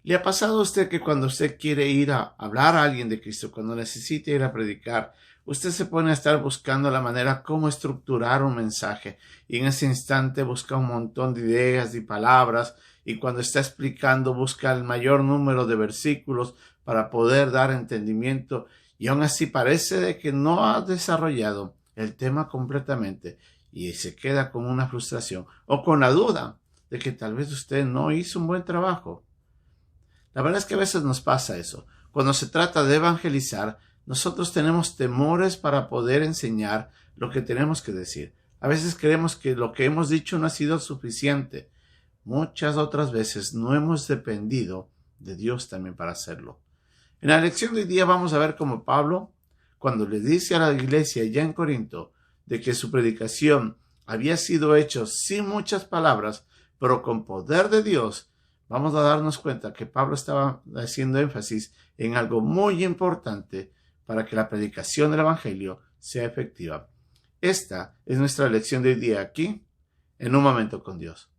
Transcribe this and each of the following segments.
¿Le ha pasado a usted que cuando usted quiere ir a hablar a alguien de Cristo, cuando necesita ir a predicar, usted se pone a estar buscando la manera cómo estructurar un mensaje y en ese instante busca un montón de ideas y palabras y cuando está explicando busca el mayor número de versículos para poder dar entendimiento y aún así parece de que no ha desarrollado el tema completamente y se queda con una frustración o con la duda de que tal vez usted no hizo un buen trabajo? La verdad es que a veces nos pasa eso. Cuando se trata de evangelizar, nosotros tenemos temores para poder enseñar lo que tenemos que decir. A veces creemos que lo que hemos dicho no ha sido suficiente. Muchas otras veces no hemos dependido de Dios también para hacerlo. En la lección de hoy día vamos a ver cómo Pablo, cuando le dice a la iglesia ya en Corinto de que su predicación había sido hecha sin muchas palabras, pero con poder de Dios, vamos a darnos cuenta que Pablo estaba haciendo énfasis en algo muy importante para que la predicación del Evangelio sea efectiva. Esta es nuestra lección de hoy día aquí, en Un Momento con Dios.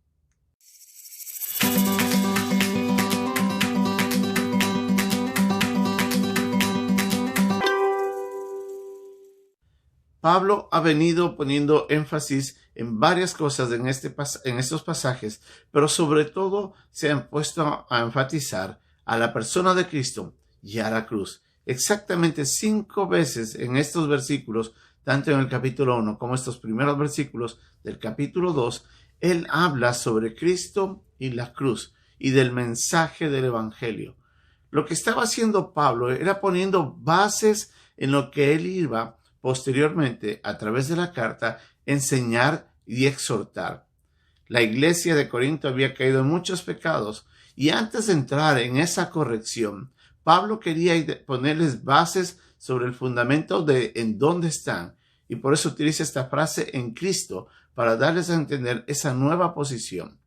Pablo ha venido poniendo énfasis en varias cosas en estos pasajes, pero sobre todo se han puesto a enfatizar a la persona de Cristo y a la cruz. Exactamente 5 veces en estos versículos, tanto en el capítulo 1 como estos primeros versículos del capítulo 2, él habla sobre Cristo y la cruz y del mensaje del Evangelio. Lo que estaba haciendo Pablo era poniendo bases en lo que él iba posteriormente, a través de la carta, enseñar y exhortar. La iglesia de Corinto había caído en muchos pecados y antes de entrar en esa corrección, Pablo quería ponerles bases sobre el fundamento de en dónde están y por eso utiliza esta frase en Cristo para darles a entender esa nueva posición.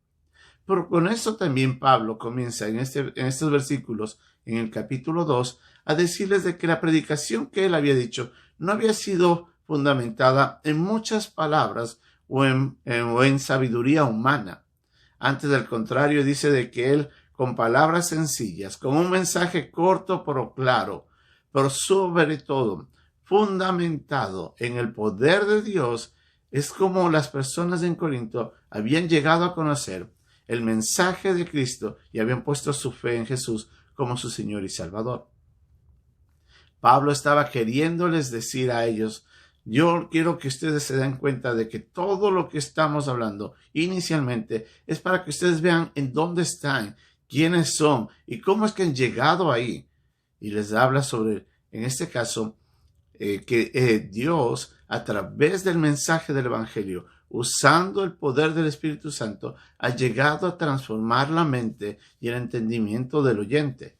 Pero con eso también Pablo comienza en estos versículos, en el capítulo 2, a decirles de que la predicación que él había dicho no había sido fundamentada en muchas palabras o en sabiduría humana. Antes, del contrario, dice de que él, con palabras sencillas, con un mensaje corto pero claro, pero sobre todo fundamentado en el poder de Dios, es como las personas en Corinto habían llegado a conocer el mensaje de Cristo y habían puesto su fe en Jesús como su Señor y Salvador. Pablo estaba queriéndoles decir a ellos, yo quiero que ustedes se den cuenta de que todo lo que estamos hablando inicialmente es para que ustedes vean en dónde están, quiénes son y cómo es que han llegado ahí. Y les habla sobre, en este caso, que Dios, a través del mensaje del Evangelio, usando el poder del Espíritu Santo, ha llegado a transformar la mente y el entendimiento del oyente.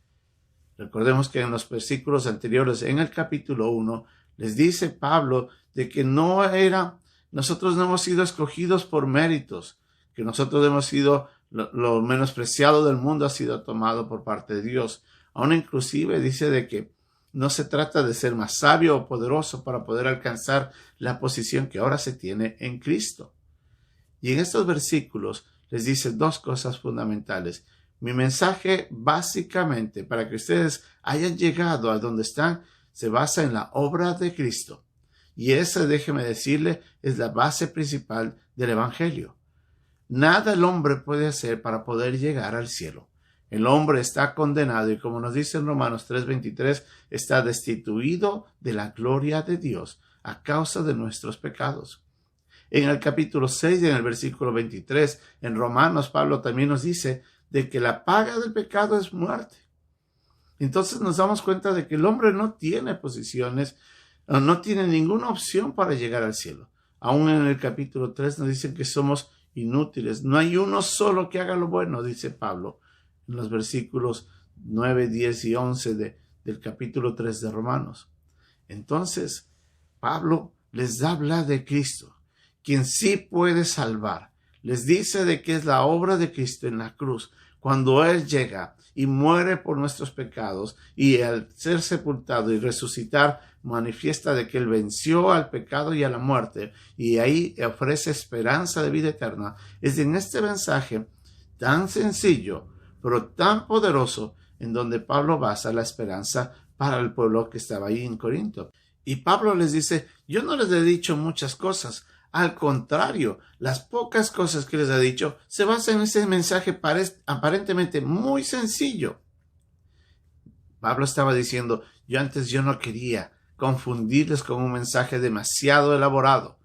Recordemos que en los versículos anteriores, en el capítulo 1, les dice Pablo de que nosotros no hemos sido escogidos por méritos, que nosotros hemos sido, lo menospreciado del mundo ha sido tomado por parte de Dios. Aún inclusive dice de que no se trata de ser más sabio o poderoso para poder alcanzar la posición que ahora se tiene en Cristo. Y en estos versículos les dice 2 cosas fundamentales. Mi mensaje, básicamente, para que ustedes hayan llegado a donde están, se basa en la obra de Cristo. Y esa, déjeme decirle, es la base principal del Evangelio. Nada el hombre puede hacer para poder llegar al cielo. El hombre está condenado y, como nos dice en Romanos 3:23, está destituido de la gloria de Dios a causa de nuestros pecados. En el capítulo 6 y en el versículo 23, en Romanos, Pablo también nos dice de que la paga del pecado es muerte. Entonces nos damos cuenta de que el hombre no tiene posiciones, no tiene ninguna opción para llegar al cielo. Aún en el capítulo 3 nos dicen que somos inútiles. No hay uno solo que haga lo bueno, dice Pablo, en los versículos 9, 10 y 11 del capítulo 3 de Romanos. Entonces, Pablo les habla de Cristo, quien sí puede salvar. Les dice de que es la obra de Cristo en la cruz, cuando Él llega y muere por nuestros pecados y al ser sepultado y resucitar manifiesta de que Él venció al pecado y a la muerte y ahí ofrece esperanza de vida eterna. Es en este mensaje tan sencillo, pero tan poderoso, en donde Pablo basa la esperanza para el pueblo que estaba ahí en Corinto. Y Pablo les dice, yo no les he dicho muchas cosas. Al contrario, las pocas cosas que les ha dicho se basan en ese mensaje aparentemente muy sencillo. Pablo estaba diciendo, yo no quería confundirles con un mensaje demasiado elaborado.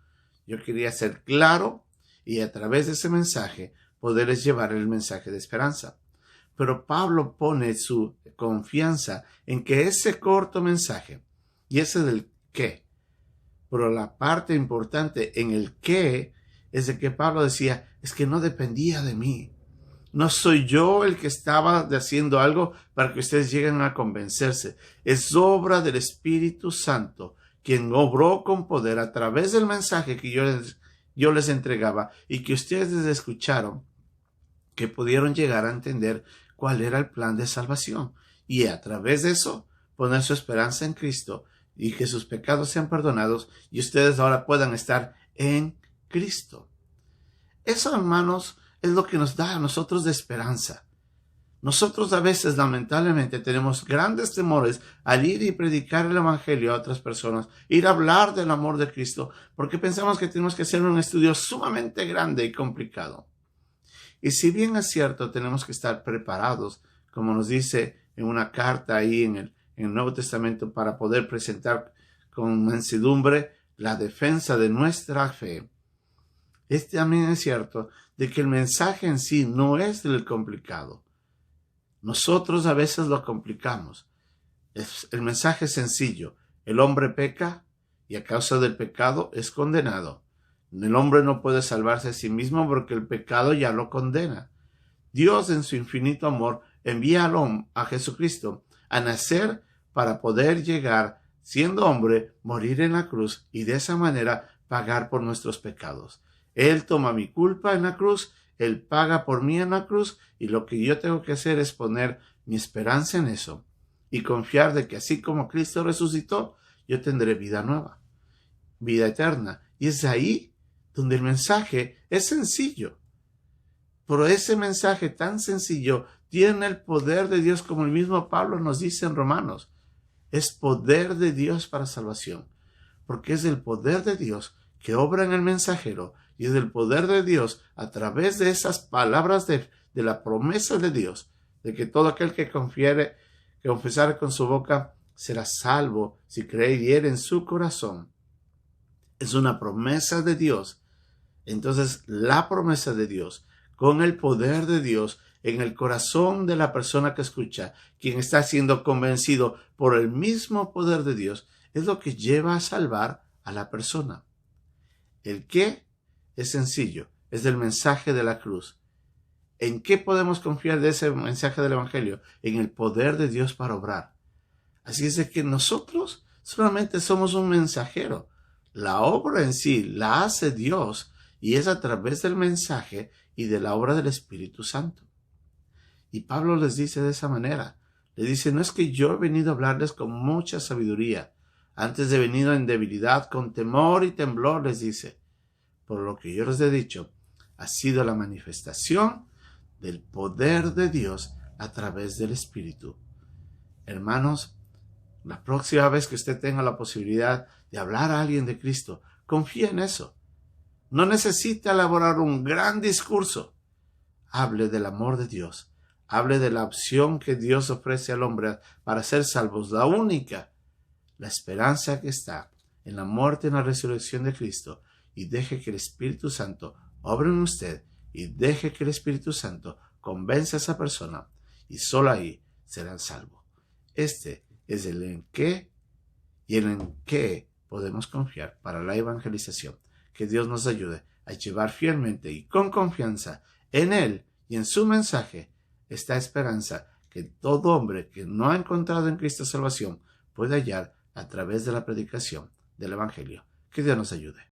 Yo quería ser claro y a través de ese mensaje poderles llevar el mensaje de esperanza. Pero Pablo pone su confianza en que ese corto mensaje, y ese del qué, pero la parte importante en el qué es de que Pablo decía, es que no dependía de mí. No soy yo el que estaba haciendo algo para que ustedes lleguen a convencerse. Es obra del Espíritu Santo, quien obró con poder a través del mensaje que yo les entregaba y que ustedes escucharon, que pudieron llegar a entender cuál era el plan de salvación. Y a través de eso, poner su esperanza en Cristo y que sus pecados sean perdonados y ustedes ahora puedan estar en Cristo. Eso, hermanos, es lo que nos da a nosotros de esperanza. Nosotros a veces, lamentablemente, tenemos grandes temores al ir y predicar el Evangelio a otras personas, ir a hablar del amor de Cristo, porque pensamos que tenemos que hacer un estudio sumamente grande y complicado. Y si bien es cierto, tenemos que estar preparados, como nos dice en una carta ahí en el Nuevo Testamento, para poder presentar con mansedumbre la defensa de nuestra fe. También es cierto de que el mensaje en sí no es el complicado. Nosotros a veces lo complicamos. El mensaje es sencillo. El hombre peca y a causa del pecado es condenado. El hombre no puede salvarse a sí mismo porque el pecado ya lo condena. Dios, en su infinito amor, envía a Jesucristo a nacer para poder llegar, siendo hombre, morir en la cruz y de esa manera pagar por nuestros pecados. Él toma mi culpa en la cruz, Él paga por mí en la cruz y lo que yo tengo que hacer es poner mi esperanza en eso y confiar de que así como Cristo resucitó, yo tendré vida nueva, vida eterna. Y es ahí donde el mensaje es sencillo. Pero ese mensaje tan sencillo tiene el poder de Dios, como el mismo Pablo nos dice en Romanos. Es poder de Dios para salvación, porque es el poder de Dios que obra en el mensajero y es el poder de Dios a través de esas palabras de la promesa de Dios, de que todo aquel que confesare con su boca será salvo si creyere en su corazón. Es una promesa de Dios. Entonces, la promesa de Dios, con el poder de Dios en el corazón de la persona que escucha, quien está siendo convencido por el mismo poder de Dios, es lo que lleva a salvar a la persona. El qué es sencillo, es del mensaje de la cruz. ¿En qué podemos confiar de ese mensaje del Evangelio? En el poder de Dios para obrar. Así es de que nosotros solamente somos un mensajero. La obra en sí la hace Dios y es a través del mensaje y de la obra del Espíritu Santo. Y Pablo les dice de esa manera. Le dice, no es que yo he venido a hablarles con mucha sabiduría. Antes he venido en debilidad, con temor y temblor, les dice. Por lo que yo les he dicho, ha sido la manifestación del poder de Dios a través del Espíritu. Hermanos, la próxima vez que usted tenga la posibilidad de hablar a alguien de Cristo, confíe en eso. No necesita elaborar un gran discurso. Hable del amor de Dios. Hable de la opción que Dios ofrece al hombre para ser salvos, la única, la esperanza que está en la muerte y en la resurrección de Cristo, y deje que el Espíritu Santo obre en usted y deje que el Espíritu Santo convence a esa persona y solo ahí serán salvos. Este es el en qué y el en qué podemos confiar para la evangelización. Que Dios nos ayude a llevar fielmente y con confianza en Él y en su mensaje esta esperanza que todo hombre que no ha encontrado en Cristo salvación puede hallar a través de la predicación del Evangelio. Que Dios nos ayude.